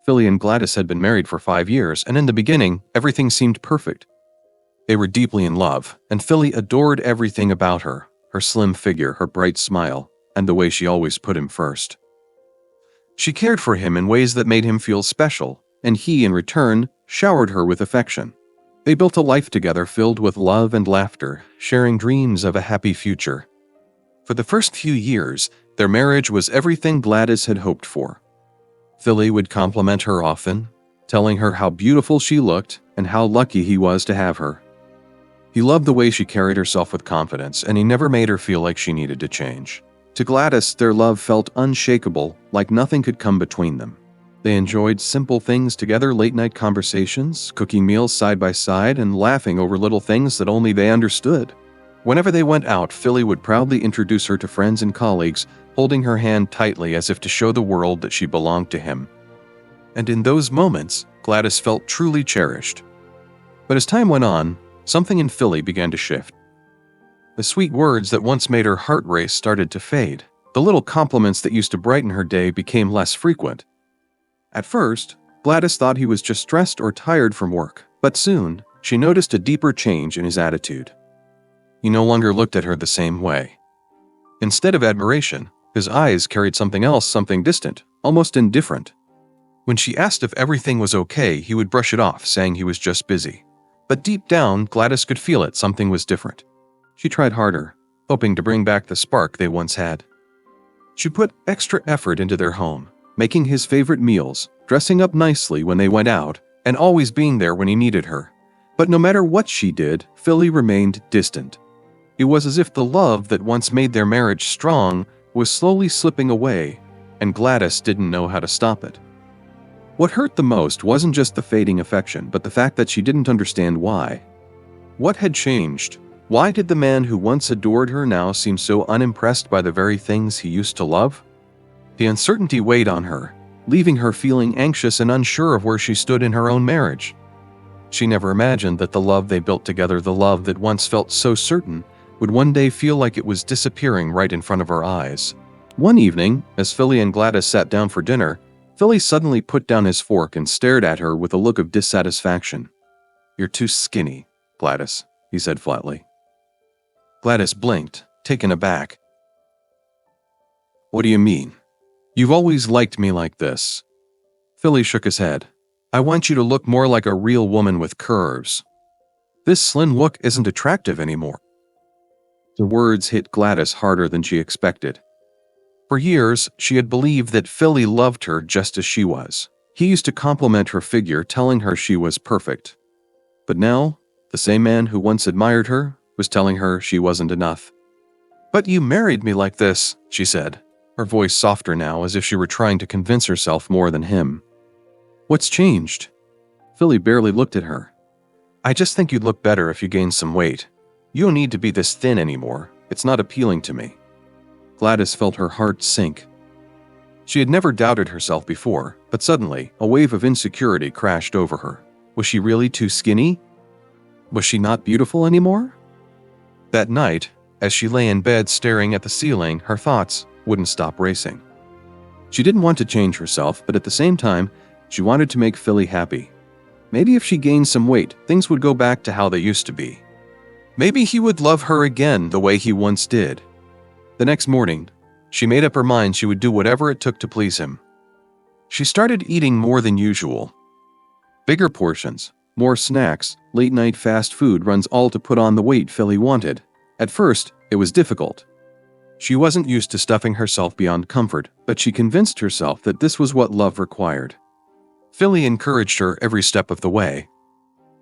Philly and Gladys had been married for 5 years, and in the beginning, everything seemed perfect. They were deeply in love, and Philly adored everything about her, her slim figure, her bright smile, and the way she always put him first. She cared for him in ways that made him feel special, and he, in return, showered her with affection. They built a life together filled with love and laughter, sharing dreams of a happy future. For the first few years, their marriage was everything Gladys had hoped for. Philly would compliment her often, telling her how beautiful she looked and how lucky he was to have her. He loved the way she carried herself with confidence, and he never made her feel like she needed to change. To Gladys, their love felt unshakable, like nothing could come between them. They enjoyed simple things together, late-night conversations, cooking meals side by side, and laughing over little things that only they understood. Whenever they went out, Philly would proudly introduce her to friends and colleagues, holding her hand tightly as if to show the world that she belonged to him. And in those moments, Gladys felt truly cherished. But as time went on, something in Philly began to shift. The sweet words that once made her heart race started to fade. The little compliments that used to brighten her day became less frequent. At first, Gladys thought he was just stressed or tired from work, but soon, she noticed a deeper change in his attitude. He no longer looked at her the same way. Instead of admiration, his eyes carried something else, something distant, almost indifferent. When she asked if everything was okay, he would brush it off, saying he was just busy. But deep down, Gladys could feel it, something was different. She tried harder, hoping to bring back the spark they once had. She put extra effort into their home, making his favorite meals, dressing up nicely when they went out, and always being there when he needed her. But no matter what she did, Philly remained distant. It was as if the love that once made their marriage strong was slowly slipping away, and Gladys didn't know how to stop it. What hurt the most wasn't just the fading affection, but the fact that she didn't understand why. What had changed? Why did the man who once adored her now seem so unimpressed by the very things he used to love? The uncertainty weighed on her, leaving her feeling anxious and unsure of where she stood in her own marriage. She never imagined that the love they built together, the love that once felt so certain, would one day feel like it was disappearing right in front of her eyes. One evening, as Philly and Gladys sat down for dinner, Philly suddenly put down his fork and stared at her with a look of dissatisfaction. "You're too skinny, Gladys," he said flatly. Gladys blinked, taken aback. "What do you mean? You've always liked me like this." Philly shook his head. "I want you to look more like a real woman with curves. This slim look isn't attractive anymore." The words hit Gladys harder than she expected. For years, she had believed that Philly loved her just as she was. He used to compliment her figure, telling her she was perfect. But now, the same man who once admired her was telling her she wasn't enough. "But you married me like this," she said, her voice softer now, as if she were trying to convince herself more than him. "What's changed?" Philly barely looked at her. "I just think you'd look better if you gained some weight. You don't need to be this thin anymore. It's not appealing to me." Gladys felt her heart sink. She had never doubted herself before, but suddenly, a wave of insecurity crashed over her. Was she really too skinny? Was she not beautiful anymore? That night, as she lay in bed staring at the ceiling, her thoughts wouldn't stop racing. She didn't want to change herself, but at the same time, she wanted to make Philly happy. Maybe if she gained some weight, things would go back to how they used to be. Maybe he would love her again the way he once did. The next morning, she made up her mind she would do whatever it took to please him. She started eating more than usual. Bigger portions, more snacks, late-night fast food runs, all to put on the weight Philly wanted. At first, it was difficult. She wasn't used to stuffing herself beyond comfort, but she convinced herself that this was what love required. Philly encouraged her every step of the way.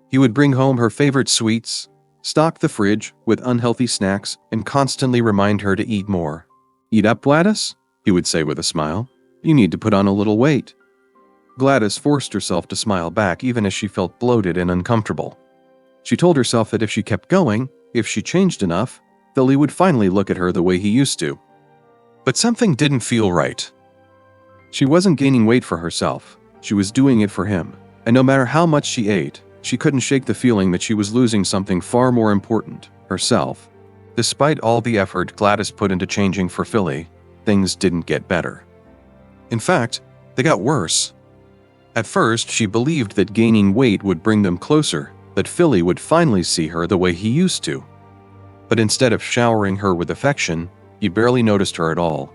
He would bring home her favorite sweets, stock the fridge with unhealthy snacks, and constantly remind her to eat more. "Eat up, Gladys," he would say with a smile. "You need to put on a little weight." Gladys forced herself to smile back even as she felt bloated and uncomfortable. She told herself that if she kept going, if she changed enough, Philly would finally look at her the way he used to. But something didn't feel right. She wasn't gaining weight for herself. She was doing it for him. And no matter how much she ate, she couldn't shake the feeling that she was losing something far more important, herself. Despite all the effort Gladys put into changing for Philly, things didn't get better. In fact, they got worse. At first, she believed that gaining weight would bring them closer, that Philly would finally see her the way he used to. But instead of showering her with affection, he barely noticed her at all.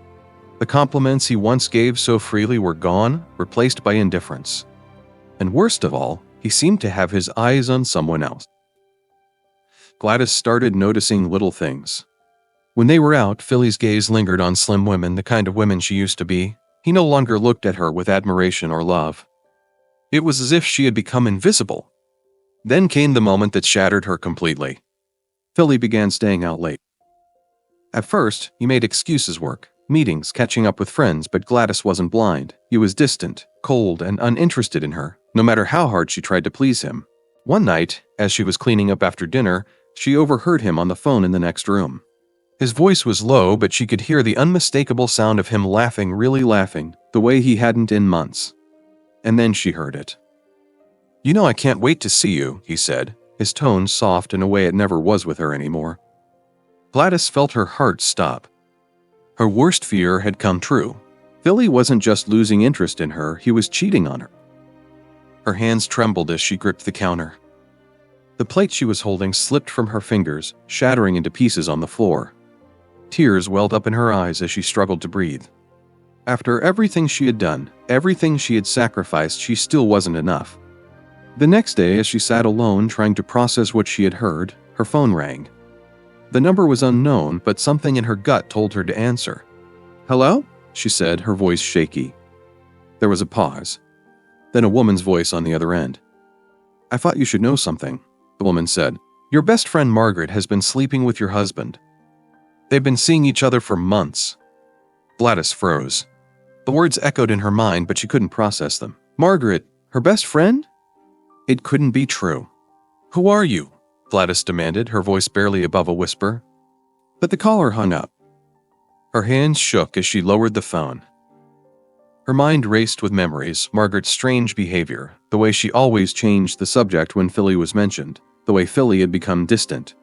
The compliments he once gave so freely were gone, replaced by indifference. And worst of all, he seemed to have his eyes on someone else. Gladys started noticing little things. When they were out, Philly's gaze lingered on slim women, the kind of women she used to be. He no longer looked at her with admiration or love. It was as if she had become invisible. Then came the moment that shattered her completely. Philly began staying out late. At first, he made excuses work, meetings, catching up with friends, but Gladys wasn't blind. He was distant, cold, and uninterested in her, no matter how hard she tried to please him. One night, as she was cleaning up after dinner, she overheard him on the phone in the next room. His voice was low, but she could hear the unmistakable sound of him laughing, really laughing, the way he hadn't in months. And then she heard it. "You know I can't wait to see you," he said, his tone soft in a way it never was with her anymore. Gladys felt her heart stop. Her worst fear had come true. Philly wasn't just losing interest in her, he was cheating on her. Her hands trembled as she gripped the counter. The plate she was holding slipped from her fingers, shattering into pieces on the floor. Tears welled up in her eyes as she struggled to breathe. After everything she had done, everything she had sacrificed, she still wasn't enough. The next day, as she sat alone trying to process what she had heard, her phone rang. The number was unknown, but something in her gut told her to answer. "Hello?" she said, her voice shaky. There was a pause. Then a woman's voice on the other end. "I thought you should know something," the woman said. "Your best friend Margaret has been sleeping with your husband. They've been seeing each other for months." Gladys froze. The words echoed in her mind, but she couldn't process them. Margaret, her best friend? It couldn't be true. "Who are you?" Gladys demanded, her voice barely above a whisper. But the caller hung up. Her hands shook as she lowered the phone. Her mind raced with memories, Margaret's strange behavior, the way she always changed the subject when Philly was mentioned, the way Philly had become distant.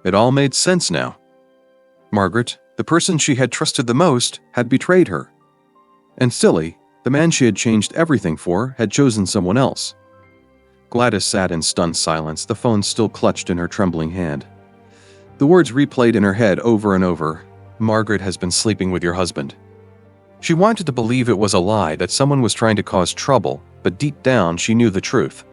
It all made sense now. Margaret, the person she had trusted the most, had betrayed her. And Philly, the man she had changed everything for, had chosen someone else. Gladys sat in stunned silence, the phone still clutched in her trembling hand. The words replayed in her head over and over. "Margaret has been sleeping with your husband." She wanted to believe it was a lie, that someone was trying to cause trouble, but deep down she knew the truth.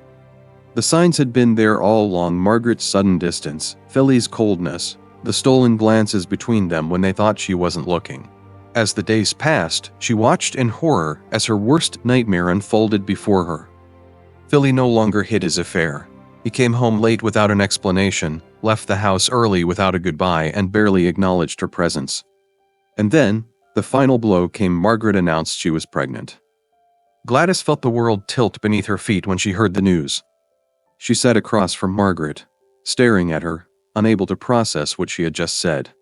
The signs had been there all along: Margaret's sudden distance, Philly's coldness, the stolen glances between them when they thought she wasn't looking. As the days passed, she watched in horror as her worst nightmare unfolded before her. Philly no longer hid his affair. He came home late without an explanation, left the house early without a goodbye, and barely acknowledged her presence. And then, the final blow came. Margaret announced she was pregnant. Gladys felt the world tilt beneath her feet when she heard the news. She sat across from Margaret, staring at her, unable to process what she had just said.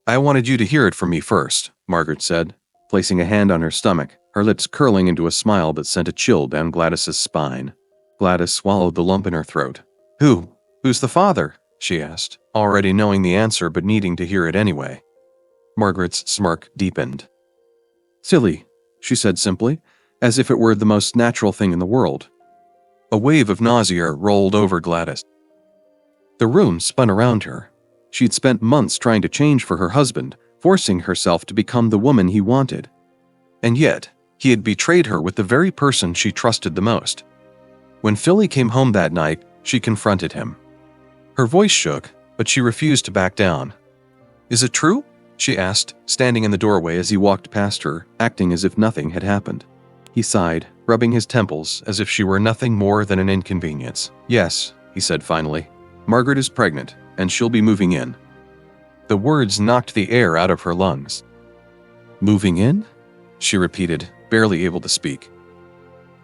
"I wanted you to hear it from me first," Margaret said, placing a hand on her stomach, her lips curling into a smile that sent a chill down Gladys's spine. Gladys swallowed the lump in her throat. Who's the father?" she asked, already knowing the answer but needing to hear it anyway. Margaret's smirk deepened. "Silly," she said simply, as if it were the most natural thing in the world. A wave of nausea rolled over Gladys. The room spun around her. She'd spent months trying to change for her husband, forcing herself to become the woman he wanted. And yet, he had betrayed her with the very person she trusted the most. When Philly came home that night, she confronted him. Her voice shook, but she refused to back down. "Is it true?" she asked, standing in the doorway as he walked past her, acting as if nothing had happened. He sighed, rubbing his temples as if she were nothing more than an inconvenience. "Yes," he said finally. "Margaret is pregnant, and she'll be moving in." The words knocked the air out of her lungs. "Moving in?" she repeated, barely able to speak.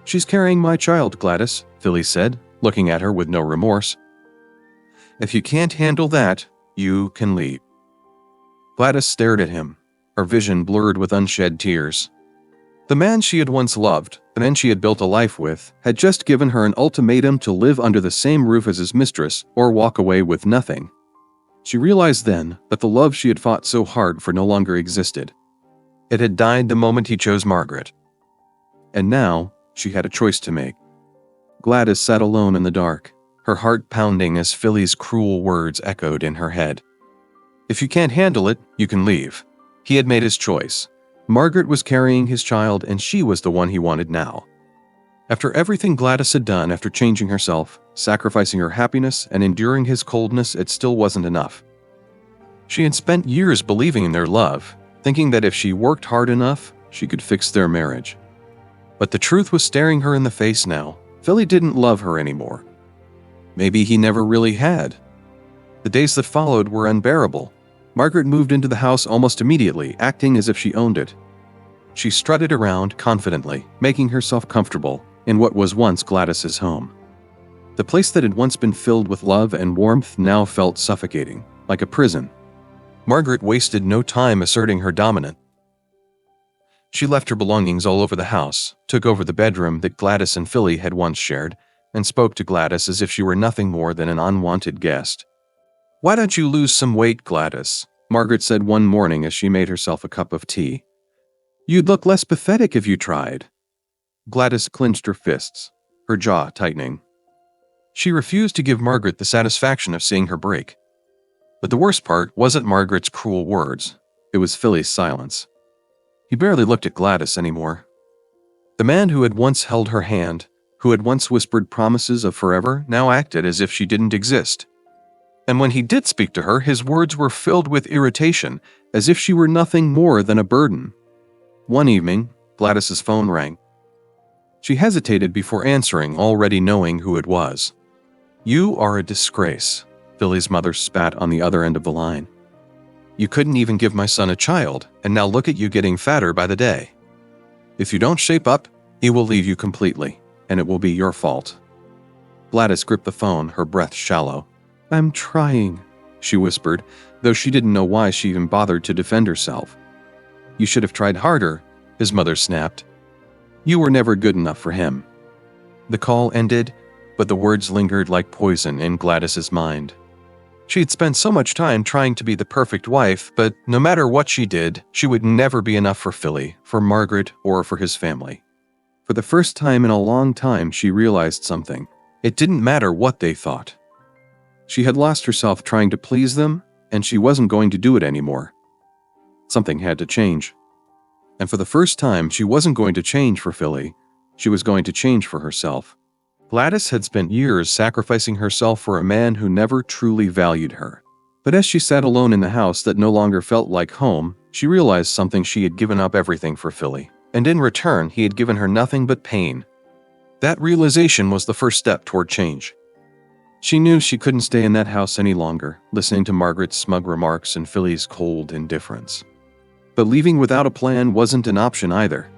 "She's carrying my child, Gladys," Philly said, looking at her with no remorse. "If you can't handle that, you can leave." Gladys stared at him, her vision blurred with unshed tears. The man she had once loved, the man she had built a life with, had just given her an ultimatum to live under the same roof as his mistress or walk away with nothing. She realized then that the love she had fought so hard for no longer existed. It had died the moment he chose Margaret. And now, She had a choice to make. Gladys sat alone in the dark, her heart pounding as Philly's cruel words echoed in her head. If you can't handle it, you can leave. He had made his choice. Margaret was carrying his child, and she was the one he wanted now. After everything Gladys had done, after changing herself, sacrificing her happiness, and enduring his coldness, it still wasn't enough. She had spent years believing in their love, thinking that if she worked hard enough, she could fix their marriage. But the truth was staring her in the face now. Philly didn't love her anymore. Maybe he never really had. The days that followed were unbearable. Margaret moved into the house almost immediately, acting as if she owned it. She strutted around confidently, making herself comfortable in what was once Gladys's home. The place that had once been filled with love and warmth now felt suffocating, like a prison. Margaret wasted no time asserting her dominance. She left her belongings all over the house, took over the bedroom that Gladys and Philly had once shared, and spoke to Gladys as if she were nothing more than an unwanted guest. "Why don't you lose some weight, Gladys?" Margaret said one morning as she made herself a cup of tea. "You'd look less pathetic if you tried." Gladys clenched her fists, her jaw tightening. She refused to give Margaret the satisfaction of seeing her break. But the worst part wasn't Margaret's cruel words, it was Philly's silence. He barely looked at Gladys anymore. The man who had once held her hand, who had once whispered promises of forever, now acted as if she didn't exist. And when he did speak to her, his words were filled with irritation, as if she were nothing more than a burden. One evening, Gladys's phone rang. She hesitated before answering, already knowing who it was. "You are a disgrace," Philly's mother spat on the other end of the line. "You couldn't even give my son a child, and now look at you getting fatter by the day. If you don't shape up, he will leave you completely, and it will be your fault." Gladys gripped the phone, her breath shallow. "I'm trying," she whispered, though she didn't know why she even bothered to defend herself. "You should have tried harder," his mother snapped. "You were never good enough for him." The call ended, but the words lingered like poison in Gladys's mind. She had spent so much time trying to be the perfect wife, but no matter what she did, she would never be enough for Philly, for Margaret, or for his family. For the first time in a long time, she realized something. It didn't matter what they thought. She had lost herself trying to please them, and she wasn't going to do it anymore. Something had to change. And for the first time, she wasn't going to change for Philly. She was going to change for herself. Gladys had spent years sacrificing herself for a man who never truly valued her. But as she sat alone in the house that no longer felt like home, she realized something. She had given up everything for Philly, and in return, he had given her nothing but pain. That realization was the first step toward change. She knew she couldn't stay in that house any longer, listening to Margaret's smug remarks and Philly's cold indifference. But leaving without a plan wasn't an option either.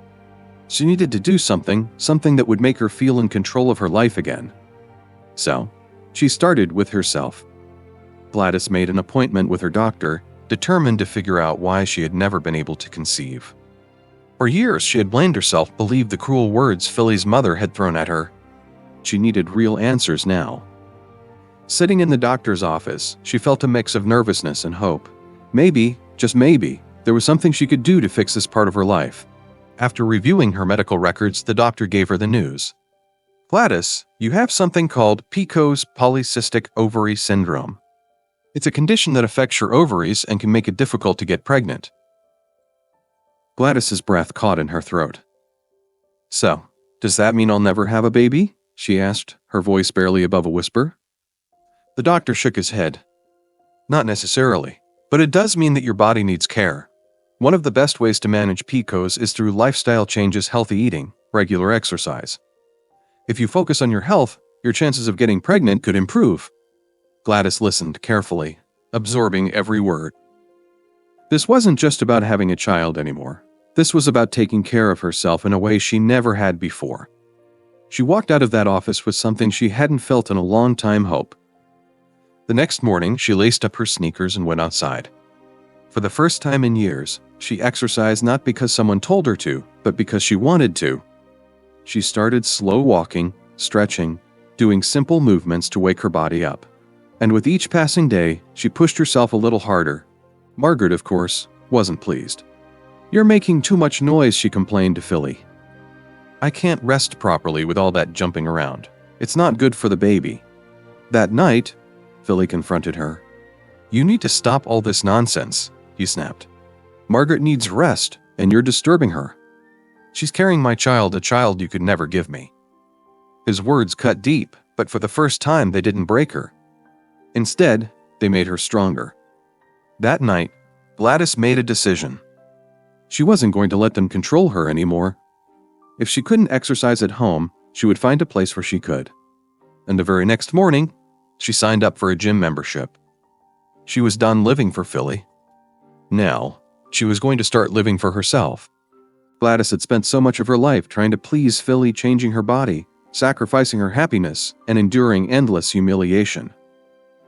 She needed to do something that would make her feel in control of her life again. So, she started with herself. Gladys made an appointment with her doctor, determined to figure out why she had never been able to conceive. For years, she had blamed herself, believed the cruel words Philly's mother had thrown at her. She needed real answers now. Sitting in the doctor's office, she felt a mix of nervousness and hope. Maybe, just maybe, there was something she could do to fix this part of her life. After reviewing her medical records, the doctor gave her the news. "Gladys, you have something called PCOS polycystic ovary syndrome. It's a condition that affects your ovaries and can make it difficult to get pregnant." Gladys's breath caught in her throat. "So, does that mean I'll never have a baby?" she asked, her voice barely above a whisper. The doctor shook his head. "Not necessarily, but it does mean that your body needs care. One of the best ways to manage PCOS is through lifestyle changes, healthy eating, regular exercise. If you focus on your health, your chances of getting pregnant could improve." Gladys listened carefully, absorbing every word. This wasn't just about having a child anymore. This was about taking care of herself in a way she never had before. She walked out of that office with something she hadn't felt in a long time: hope. The next morning, she laced up her sneakers and went outside. For the first time in years, she exercised not because someone told her to, but because she wanted to. She started slow walking, stretching, doing simple movements to wake her body up. And with each passing day, she pushed herself a little harder. Margaret, of course, wasn't pleased. "You're making too much noise," she complained to Philly. I can't rest properly with all that jumping around. It's not good for the baby." That night, Philly confronted her. "You need to stop all this nonsense," he snapped. "Margaret needs rest, and you're disturbing her. She's carrying my child, a child you could never give me." His words cut deep, but for the first time they didn't break her. Instead, they made her stronger. That night, Gladys made a decision. She wasn't going to let them control her anymore. If she couldn't exercise at home, she would find a place where she could. And the very next morning, she signed up for a gym membership. She was done living for Philly. Now, she was going to start living for herself. Gladys had spent so much of her life trying to please Philly, changing her body, sacrificing her happiness, and enduring endless humiliation.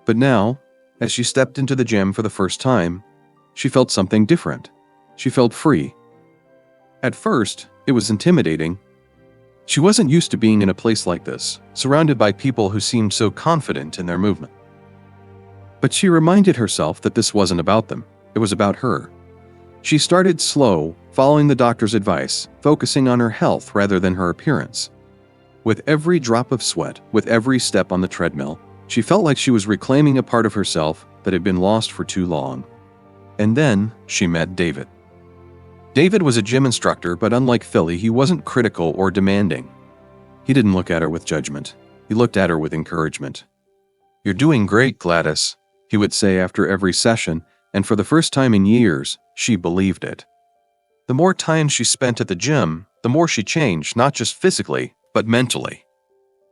But now, as she stepped into the gym for the first time, she felt something different. She felt free. At first, it was intimidating. She wasn't used to being in a place like this, surrounded by people who seemed so confident in their movement. But she reminded herself that this wasn't about them. It was about her. She started slow, following the doctor's advice, focusing on her health rather than her appearance. With every drop of sweat, with every step on the treadmill, she felt like she was reclaiming a part of herself that had been lost for too long. And then she met David. David was a gym instructor, but unlike Philly, he wasn't critical or demanding. He didn't look at her with judgment. He looked at her with encouragement. "You're doing great, Gladys," he would say after every session, and for the first time in years, she believed it. The more time she spent at the gym, the more she changed, not just physically, but mentally.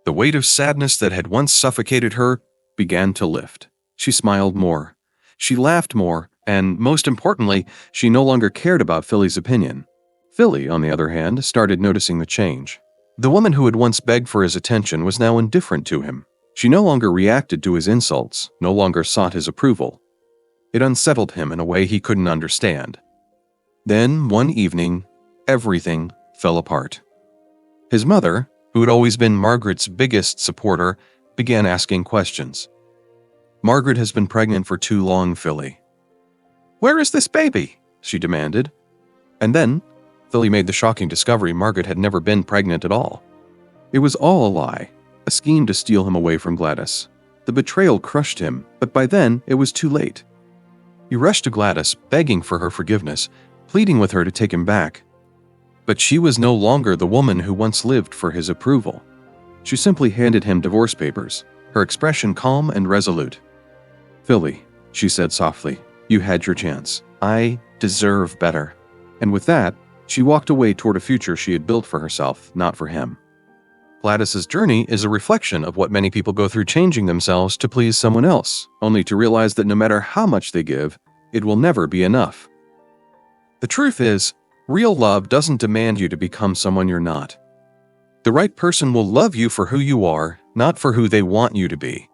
The weight of sadness that had once suffocated her began to lift. She smiled more. She laughed more, and most importantly, she no longer cared about Philly's opinion. Philly, on the other hand, started noticing the change. The woman who had once begged for his attention was now indifferent to him. She no longer reacted to his insults, no longer sought his approval. It unsettled him in a way he couldn't understand. Then, one evening, everything fell apart. His mother, who had always been Margaret's biggest supporter, began asking questions. "Margaret has been pregnant for too long, Philly." "Where is this baby?" she demanded. And then, Philly made the shocking discovery Margaret had never been pregnant at all. It was all a lie, a scheme to steal him away from Gladys. The betrayal crushed him, but by then it was too late. He rushed to Gladys, begging for her forgiveness, pleading with her to take him back. But she was no longer the woman who once lived for his approval. She simply handed him divorce papers, her expression calm and resolute. "Philly," she said softly, "you had your chance. I deserve better." And with that, she walked away toward a future she had built for herself, not for him. Gladys's journey is a reflection of what many people go through, changing themselves to please someone else, only to realize that no matter how much they give, it will never be enough. The truth is, real love doesn't demand you to become someone you're not. The right person will love you for who you are, not for who they want you to be.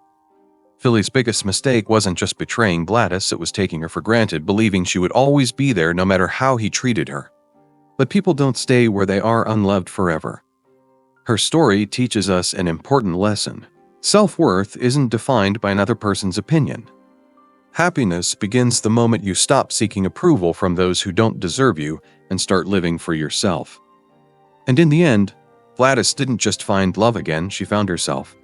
Philly's biggest mistake wasn't just betraying Gladys, it was taking her for granted, believing she would always be there no matter how he treated her. But people don't stay where they are unloved forever. Her story teaches us an important lesson. Self-worth isn't defined by another person's opinion. Happiness begins the moment you stop seeking approval from those who don't deserve you and start living for yourself. And in the end, Gladys didn't just find love again, she found herself.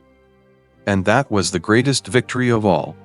And that was the greatest victory of all.